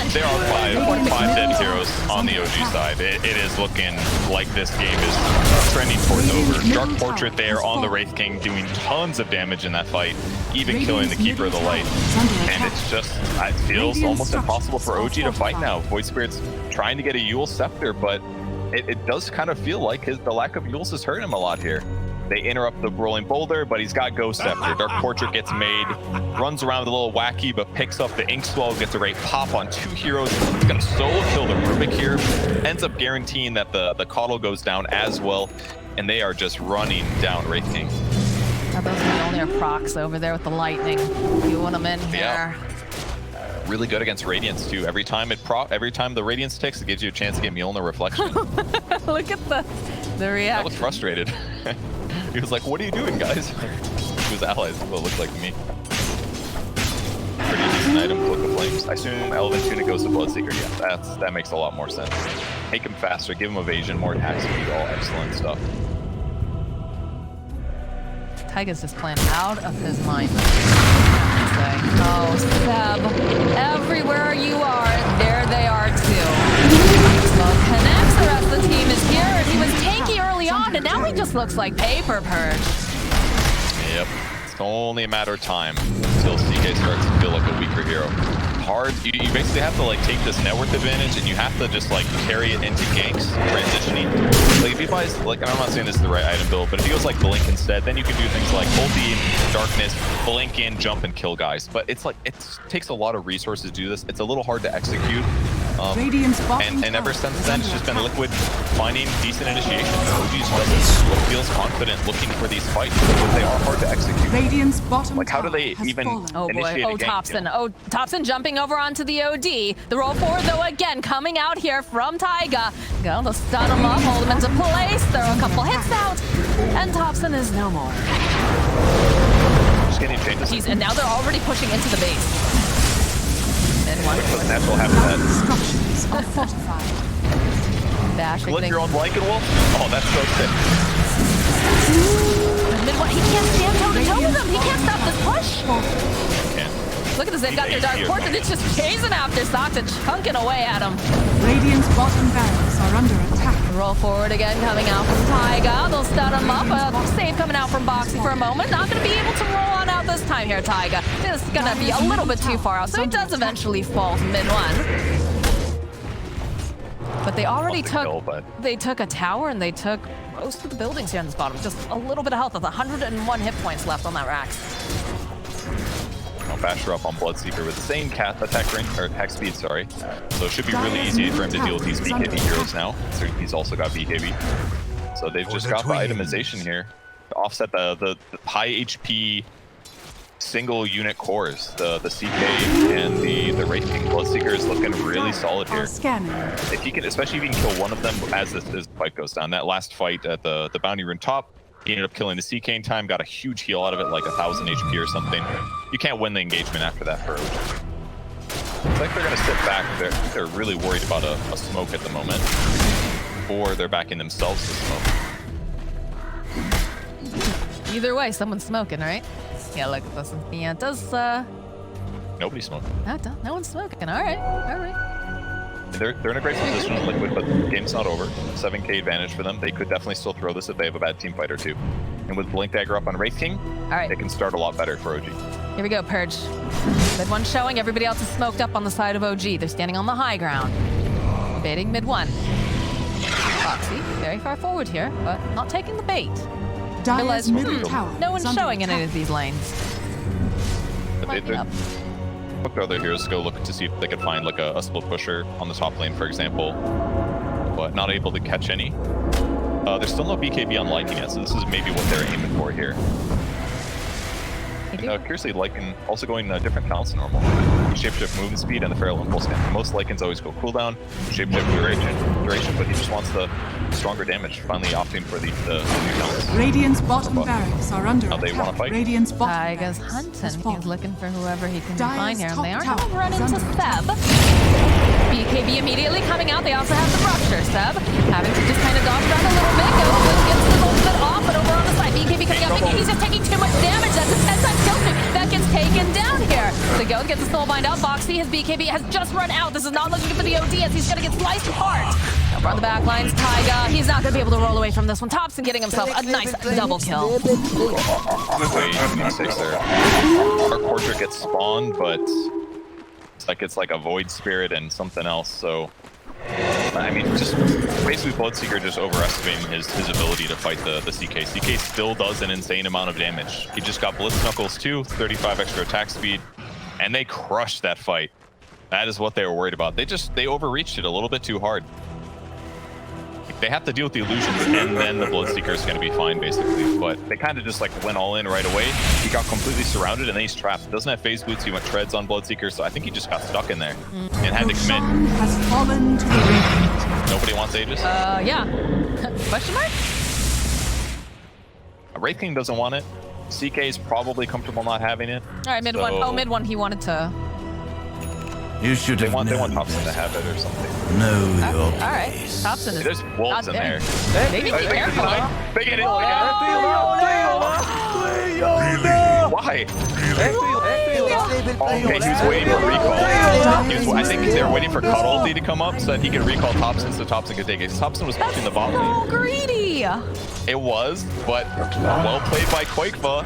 There are five dead heroes on the OG side. It is looking like this game is trending towards over. Dark Portrait there on the Wraith King doing tons of damage in that fight, even killing the Keeper of the Light. And it's just, it feels almost impossible for OG to fight now. Void Spirit's trying to get a Yule Scepter, but it does kind of feel like the lack of Yules has hurt him a lot here. They interrupt the rolling boulder, but he's got Ghost Scepter. Dark Portrait gets made, runs around with a little wacky, but picks up the Ink Swell, gets a great pop on 2 heroes. He's gonna solo kill the Rubik here. Ends up guaranteeing that the Coddle goes down as well, and they are just running down Wraith King. Now those are only our procs over there with the lightning. You want them in here. Yeah. Really good against Radiance too. Every time the Radiance ticks, it gives you a chance to get Mjolnir Reflection. Look at the I reaction. was frustrated. He was like, "What are you doing, guys?" He was allies. Well, it looked like me. Pretty decent item, Book of Flames. I assume Elven Tunic goes to Bloodseeker. Yeah, that makes a lot more sense. Make him faster, give him evasion, more attack speed, all excellent stuff. Taiga's just playing out of his mind. Oh, Seb, everywhere you are, there they are too. Swell connects, the rest of the team is here, and he was tanky early on, and now he just looks like paper purge. Yep, it's only a matter of time until CK starts to feel like a weaker hero. Hard, you basically have to like take this net worth advantage and you have to just like carry it into ganks, transitioning. Like if he buys, like, and I'm not saying this is the right item build, but if he goes like Blink instead, then you can do things like ulti, darkness, blink in, jump and kill guys. But it's like, it takes a lot of resources to do this. It's a little hard to execute. And ever since then, it's just been Liquid finding decent initiation. OG's doesn't feels confident looking for these fights because they are hard to execute. Radiant's bottom like how do they even initiate a gank? Thompson. Oh, Thompson jumping over onto the OD. The roll forward though again coming out here from Taiga. Go to stun him up, hold him into place, throw a couple hits out, and Thompson is no more. Just getting changes. And now they're already pushing into the base. And one natural habitat. structures are fortified. Bashing Look, you're on Blanket Wolf? Oh, that's so sick. He can't stand toe-to-toe with him. He can't stop this push. Can't. Look at this. They've got their Dark Portrait. It's just chasing after Sox and chunking away at him. Radiant's bottom barracks are under attack. Roll forward again, coming out from Taiga. They'll stun him up. Save coming out from Boxy for a moment. Not going to be able to roll on out this time here, Taiga. It's going to be a little bit too far out, so he does eventually fall to mid-1. But they already took a tower and they took most of the buildings here on this bottom. Just a little bit of health with 101 hit points left on that Rax. I'll bash her up on Bloodseeker with the same attack range, or attack speed, sorry. So it should be really easy for him to deal with these BKB heroes now. So he's also got BKB. So they've just got the itemization here to offset the high HP single unit cores. The CK and the Wraith King Bloodseeker is looking really solid here. If he can, especially if he can kill one of them as this fight goes down. That last fight at the bounty rune top, he ended up killing the CK in time, got a huge heal out of it, like 1,000 HP or something. You can't win the engagement after that for OG. It's like they're gonna sit back. They're really worried about a smoke at the moment, or they're backing themselves to smoke. Either way, someone's smoking, right? Yeah, look at this. Yeah, it does. Nobody's smoking. No one's smoking. All right, all right. They're in a great position with Liquid, but the game's not over. 7k advantage for them. They could definitely still throw this if they have a bad team fight or two. And with Blink Dagger up on Wraith King, it can start a lot better for OG. Here we go, Purge. Mid one showing. Everybody else is smoked up on the side of OG. They're standing on the high ground. Baiting mid one. Foxy, very far forward here, but not taking the bait. Dyer's middle tower no one's is under showing in attack. any of these lanes. Might be up. Look to other heroes to go look to see if they could find like a split pusher on the top lane, for example, but not able to catch any. There's still no BKB on Lycan yet, so this is maybe what they're aiming for here. Curiously, Lycan also going different balance than normal. Shapeshift movement speed and the Feral Impulse Scan. Most Lycans always go cooldown, Shapeshift duration, but he just wants the stronger damage, finally opting for the new balance. Radiant's bottom barracks are under Now they attack. wanna fight? Radiant's bottom Taiga's barracks hunting. has fallen. He's looking for whoever he can Dire's find here. And they are top going to tower run is into under Seb. BKB immediately coming out. They also have the Rupture. Seb having to just kind of dodge around a little bit. Goes, gets the little bit off, but over on the side, BKB coming out. BKB's just taking too much damage. That's a 10-time kill streak that gets taken down here. The Goat gets the Soulbind out. Boxy, his BKB has just run out. This is not looking good for the OD as he's going to get sliced apart. Over on the back lines, Taiga, he's not going to be able to roll away from this one. Thompson getting himself a nice double kill. Wait, mistakes there. Our Portrait gets spawned, but it's like a Void Spirit and something else, so... I mean, just basically Bloodseeker just overestimating his ability to fight the CK. CK still does an insane amount of damage. He just got Blitz Knuckles too, 35 extra attack speed, and they crushed that fight. That is what they were worried about. They overreached it a little bit too hard. They have to deal with the illusions, and then the Bloodseeker is going to be fine, basically. But they kind of just like went all in right away. He got completely surrounded, and then he's trapped. Doesn't have phase boots. He went treads on Bloodseeker, so I think he just got stuck in there and had to commit. Roshan has fallen to the Radiant. Nobody wants Aegis. Yeah. Question mark? Wraith King doesn't want it. CK is probably comfortable not having it. All right, mid one. Oh, mid one. He wanted to. You should They have want known. Thompson to have it or something. Know your All right. Thompson is. There's wolves in there. Maybe be careful. They get it. Why? Okay, he was waiting for recall. I think they were waiting for Cuddle to come up so that he could recall Thompson so Thompson could take it. Thompson was pushing the bot So lane. greedy. It was, but well played by qojqva.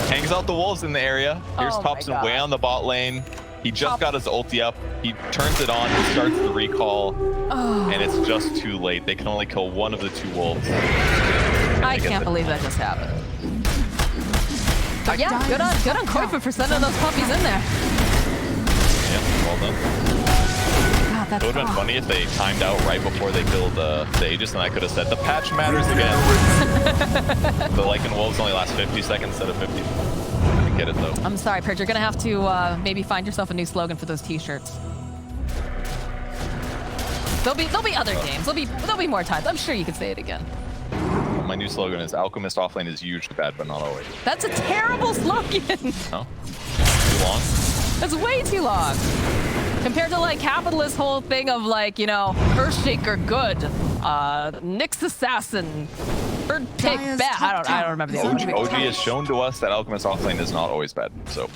Hangs out the wolves in the area. Here's Oh my Thompson God. way on the bot lane. He just got his ulti up. He turns it on. He starts the recall. And it's just too late. They can only kill one of the two wolves. I can't believe that just happened. But yeah, good on qojqva for sending those puppies in there. Yeah, well done. God, that's It would have been funny if they timed out right before they killed the Aegis, and I could have said, the patch matters again. The Lycan wolves only last 50 seconds instead of 50. I didn't get it, though. I'm sorry, Purge. You're going to have to maybe find yourself a new slogan for those t-shirts. There'll be other games. There'll be more times. I'm sure you could say it again. My new slogan is Alchemist offlane is usually bad, but not always. That's a terrible slogan. No? Too long? That's way too long. Compared to like Capitalist whole thing of like, you know, Earthshaker good, Nyx Assassin, Bird Pick bad. I don't remember the other one. OG has shown to us that Alchemist offlane is not always bad, so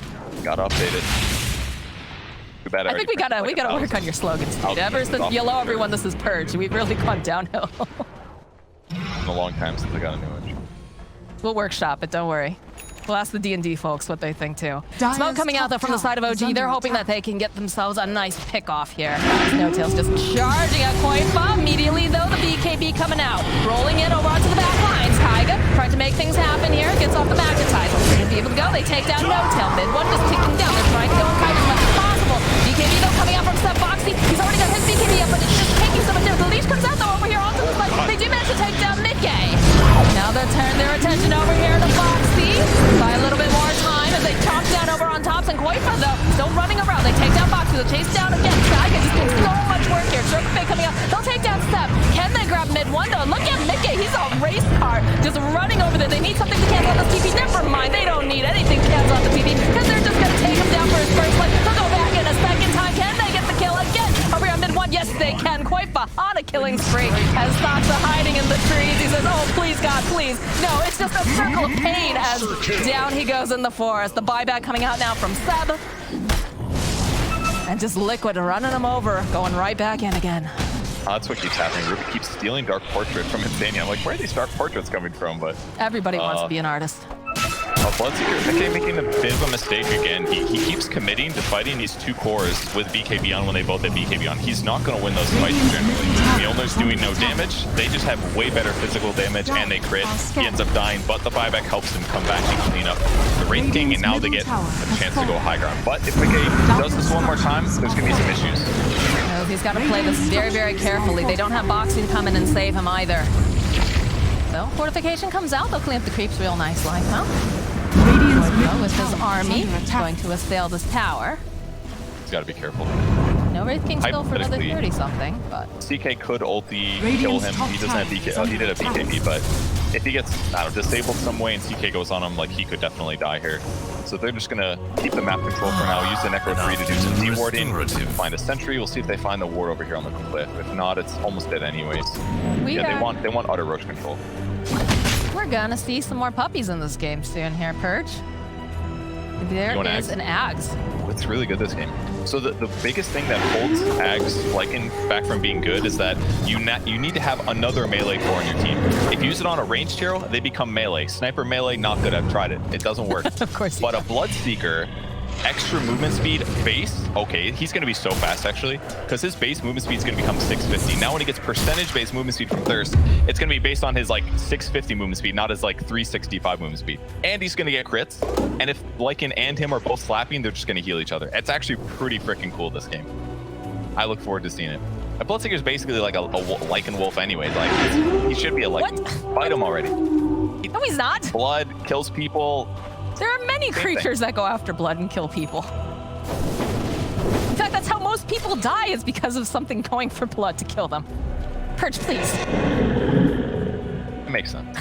gotta update it. Too bad I think we gotta work on your slogans, dude. Ever since you allow everyone this is Purge, we've really gone downhill. It's been a long time since I got a new one. We'll workshop it, don't worry. We'll ask the D&D folks what they think too. Dire's Smoke coming out though from the side of top tower is OG. They're under hoping attack. that they can get themselves a nice pick off here. Snowtail's just charging at qojqva. Immediately though, the BKB coming out. Rolling in over onto the back lines. Taiga trying to make things happen here. Gets off the magnetizer. They're gonna be able to go. They take down No-Tail. Mid one just ticking down. They're trying to go and kite as much as possible. BKB though coming out from Sub Boxy. He's already got his BKB up, but it's just taking some of it. The leash comes out though over here onto the side. They do manage to take down Mid-Gay. Now they'll turn their attention over here to Boxy. By a little bit more time as they chomp down over on Thompson. qojqva though, still running around. They take down Boxy. They'll chase down again. Taiga just doing so much work here. Circle Bay coming out. They'll take down Step. Can they grab mid one though? Look at Mickey. He's on race car, just running over there. They need something to cancel out this TP. Never mind. They don't need anything to cancel out the TP because they're just gonna take him down for his first life. They'll go back in a second time. Can they get the kill again? Over here on mid one. Yes, they can. qojqva on a killing spree as Thoughts are hiding in the trees. He says, "Oh please God, please." No, it's just a circle of pain as down he goes in the forest. The buyback coming out now from Seb. And just Liquid running him over, going right back in again. That's what keeps happening. Ruby keeps stealing Dark Portrait from Insania. I'm like, where are these Dark Portraits coming from? But Everybody wants to be an artist. Bloodseeker, okay, making a bit of a mistake again. He keeps committing to fighting these two cores with BKB on when they both have BKB on. He's not going to win those fights generally. Mjolnir's doing no damage. They just have way better physical damage and they crit. He ends up dying, but the buyback helps him come back and clean up the Wraith King, and now they get a chance to go high ground. But if BK does this one more time, there's going to be some issues. No, he's got to play this very, very carefully. They don't have boxing to come in and save him either. So, fortification comes out. They'll clean up the creeps real nicely, huh? qojqva with his army going to assail this tower. He's got to be careful. No Wraith King still for another 30-something, but... CK could ulti kill him. He doesn't have BK. Oh, he did a BKB, but if he gets, I don't know, disabled some way and CK goes on him, like, he could definitely die here. So they're just going to keep the map control for now, use the Necro 3 to do some de-warding, find a sentry. We'll see if they find the ward over here on the cliff. If not, it's almost dead anyways. They want utter Roche control. We're going to see some more puppies in this game soon here, Purge. There is an Ags. It's really good this game. So the biggest thing that holds Ags Lycan back from being good is that you need to have another melee core on your team. If you use it on a ranged hero, they become melee. Sniper melee, not good. I've tried it. It doesn't work. Of course. But a Bloodseeker, extra movement speed, base, okay, he's going to be so fast actually, because his base movement speed is going to become 650. Now when he gets percentage-based movement speed from Thirst, it's going to be based on his like 650 movement speed, not his like 365 movement speed. And he's going to get crits, and if Lycan and him are both slapping, they're just going to heal each other. It's actually pretty freaking cool, this game. I look forward to seeing it. A Bloodseeker is basically like a Lycan wolf anyways. Like, he should be a Lycan. What? Fight him already. No, he's not. Blood kills people. There are many creatures that go after blood and kill people. In fact, that's how most people die, is because of something going for blood to kill them. Purge, please. It makes sense.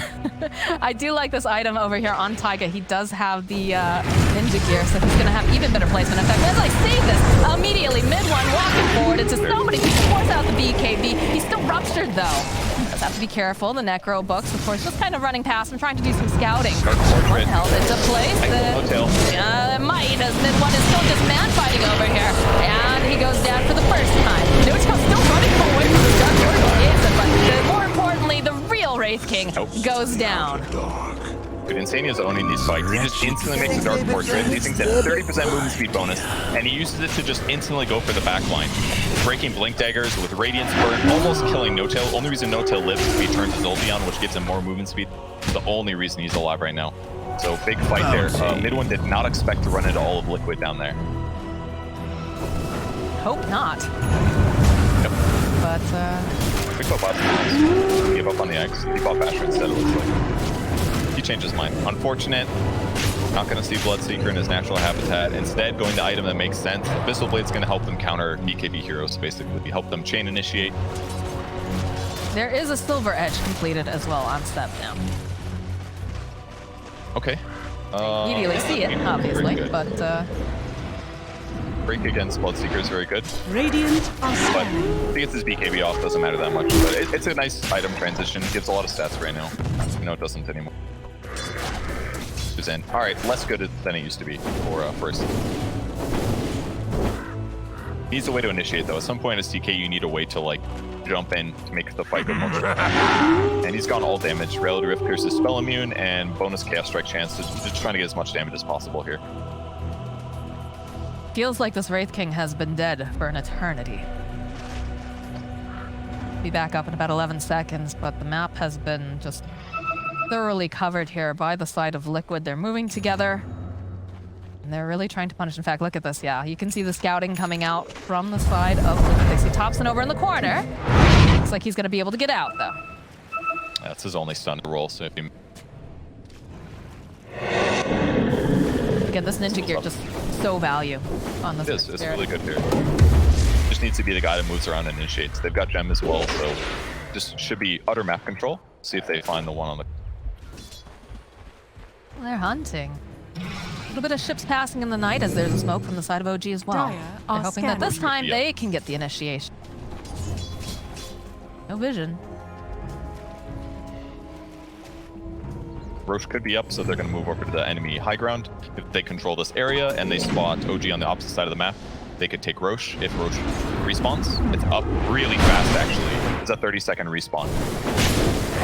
I do like this item over here on Taiga. He does have the ninja gear, so he's going to have even better placement. In fact, as I say this, immediately mid-one, walking forward into so many people, force out the BKB. He's still ruptured, though. Does have to be careful. The Necro books, of course, just kind of running past and trying to do some scouting. One held into place. It might, as mid-one is still just man-fighting over here. And he goes down for the first time. No-tail still running away from the Dark Lord, but more importantly, the real Wraith King goes down. Good, Insania is owning these fights. He just instantly makes a Dark Portrait. These things have 30% movement speed bonus, and he uses it to just instantly go for the back line. Breaking Blink Daggers with Radiance Burn, almost killing No-Tail. Only reason No-Tail lives is if he turns his ulti on, which gives him more movement speed. The only reason he's alive right now. So big fight there. Mid-one did not expect to run into all of Liquid down there. Hope not. Yep. But, Quick up give up on the X. Keep off Asher instead, it looks like. He changed his mind. Unfortunate. Not going to see Bloodseeker in his natural habitat. Instead, going to item that makes sense. Abyssal Blade's going to help them counter BKB heroes, basically. Help them chain initiate. there is a Silver Edge completed as well on step now. Okay. You immediately see it, obviously, but... Break against Bloodseeker is very good. Radiant are But if he gets his BKB off, doesn't matter that much. But it's a nice item transition. It gives a lot of stats right now. No, it doesn't anymore. All right, less good than it used to be for first. Needs a way to initiate though. At some point as TK, you need a way to like jump in to make the fight go more straight. And he's gone all damage. Reality Rift pierces spell immune and bonus Chaos Strike chance. Just trying to get as much damage as possible here. Feels like this Wraith King has been dead for an eternity. Be back up in about 11 seconds, but the map has been just thoroughly covered here by the side of Liquid. They're moving together, and they're really trying to punish. In fact, look at this. Yeah, you can see the scouting coming out from the side of Liquid. They see Thompson over in the corner. Looks like he's going to be able to get out, though. That's his only stun roll, so if he... Again, this ninja gear just so value on this. It's really good here. Just needs to be the guy that moves around and initiates. They've got Gem as well, so just should be utter map control. See if they find the one on the... They're hunting. A little bit of ships passing in the night as there's a smoke from the side of OG as well. They're hoping that this time they can get the initiation. No vision. Roche could be up, so they're going to move over to the enemy high ground. If they control this area and they spot OG on the opposite side of the map, they could take Roche. If Roche respawns, it's up really fast actually. It's a 30-second respawn.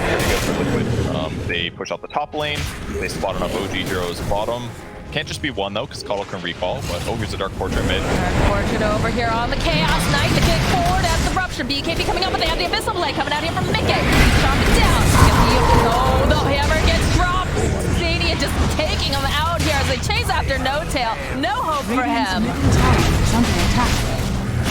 pretty good for Liquid. They push out the top lane. They spot enough OG heroes bottom. Can't just be one though, because Cuddle can recall. But oh, here's a Dark Portrait mid. Dark Portrait over here on the Chaos Knight. The kick forward as the Rupture. BKB coming up, but they have the Abyssal Blade coming out here from Mickey. He's chopping down. Oh, the hammer gets dropped. Zadia just taking him out here as they chase after No Tail. No hope for him. Middle tower is under attack.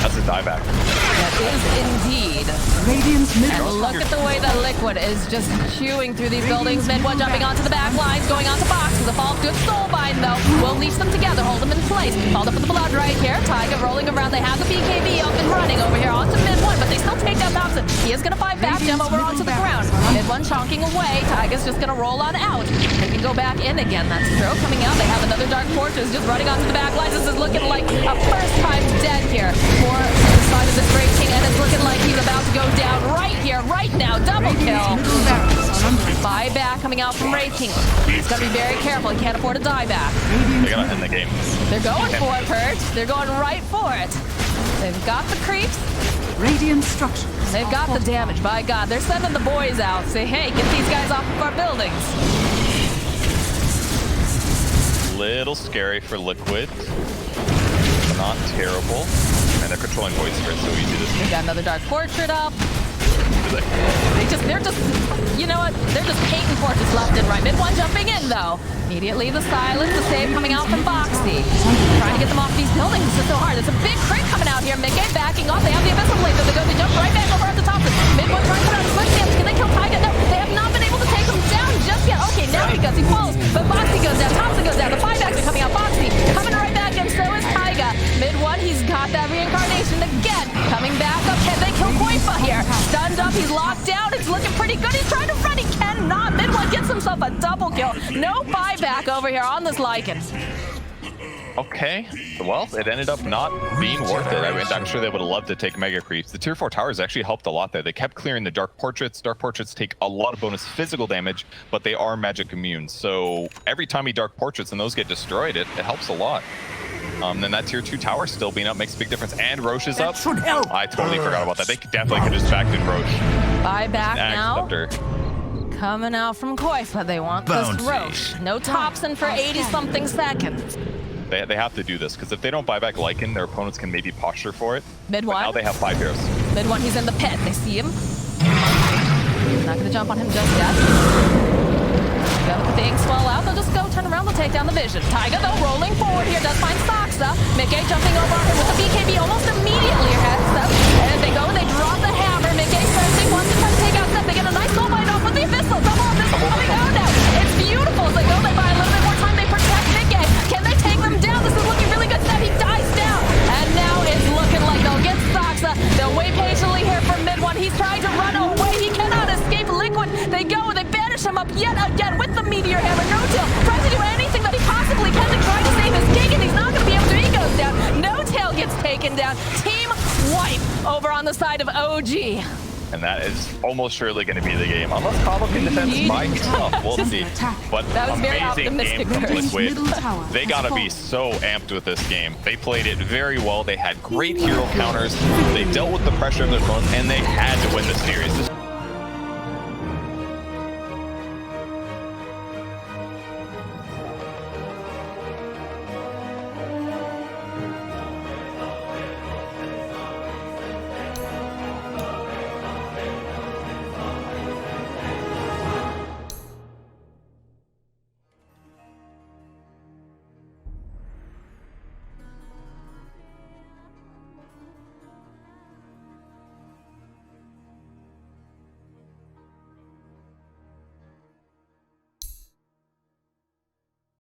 That's a dieback. That is indeed. Radiant's middle And look at the way that Liquid is just chewing through these buildings. Mid-one jumping onto the back lines, going onto boxes. A fall good soulbind though. Will leash them together, hold them in place. Followed up with the blood right here. Taiga rolling around. They have the BKB up and running over here onto mid-one, but they still take down Thompson. He is gonna find back jump over onto the ground. Mid-one chonking away. Taiga's just gonna roll on out. They can go back in again. That's throw coming out. They have another Dark Fortress just running onto the back lines. This is looking like a first time dead here for the side of this Great King, and it's looking like he's about to go down right here, right now. Double kill. middle barracks are under attack. Buyback coming out from Wraith King. He's got to be very careful. He can't afford a dieback. They're gonna end the game. They're going for it, Purge. They're going right for it. They've got the creeps. Radiant structures. They've got the damage. By God, they're sending the boys out. Say, hey, get these guys off of our buildings. Little scary for Liquid. Not terrible. And they're controlling voice for it, so easy to They got another Dark Portrait up. do. They're just, you know what? They're just painting fortress left and right. Mid-one jumping in, though. Immediately the silence, the save coming out from Boxy. Trying to get them off these buildings. This is so hard. It's a big crit coming out here. Mickey backing off. They have the Abyssal Blade, so they jump right back over at the top. Mid-one trying to put out a slick dance. Can they kill Taiga? No, they have not been able to take him down just yet. Okay, now he goes. He falls, but Boxy goes down. Thompson goes down. The buybacks are coming out. Boxy coming right back, and so is Taiga. Mid-one, he's got that reincarnation again. Coming back up. Can they kill qojqva here? Stunned up. He's locked down. It's looking pretty good. He's trying to run. He cannot. Mid-one gets himself a double kill. No buyback over here on this Lycan. Okay, well, it ended up not being worth it. I mean, I'm sure they would have loved to take Mega Creeps. The Tier 4 towers actually helped a lot there. They kept clearing the Dark Portraits. Dark Portraits take a lot of bonus physical damage, but they are magic immune. So every time you Dark Portraits and those get destroyed, it helps a lot. Then that Tier 2 tower still being up makes a big difference. And Roche is up. should help. I totally forgot about that. They definitely could have just backed in Roche. Buyback now. After. Coming out from qojqva. They want this Bounty. Roche. No Thompson for 80-something seconds. They have to do this, because if they don't buy back Lycan, their opponents can maybe posture for it. But now Mid-one. they have 5 heroes. Mid-one, he's in the pit. They see him. Not going to jump on him just yet. Gotta put the ink swell out. They'll just go turn around. They'll take down the vision. Taiga, though, rolling forward here. Does find Saksa. Mickey jumping over on him with the BKB almost immediately. Heads up. And they go and they drop the hammer. Mickey searching. Wants to try to take out Seth. They get a nice soul bite off with the Abyssal. Double Abyssal coming out now. It's beautiful. As they go, they buy a little bit more time. They protect Mickey. Can they take them down? This is looking really good. Seth, he dies down. And now it's looking like they'll get Saksa. They'll wait patiently here for mid-one. He's trying to run away. He cannot escape Liquid. They go. They banish him up yet again with the Meteor Hammer. No Tail tries to do anything that he possibly can to try to save his king, and he's not going to be able to. He goes down. No Tail gets taken down. Team wipe over on the side of OG. And that is almost surely going to be the game. Unless Cabo can defend by himself. We'll see. But That was very amazing optimistic, game from Purge. Liquid. Middle tower They got to be so amped with this game. They played it very well. They had great hero counters. They dealt with the pressure of their opponents, and they had to win the series.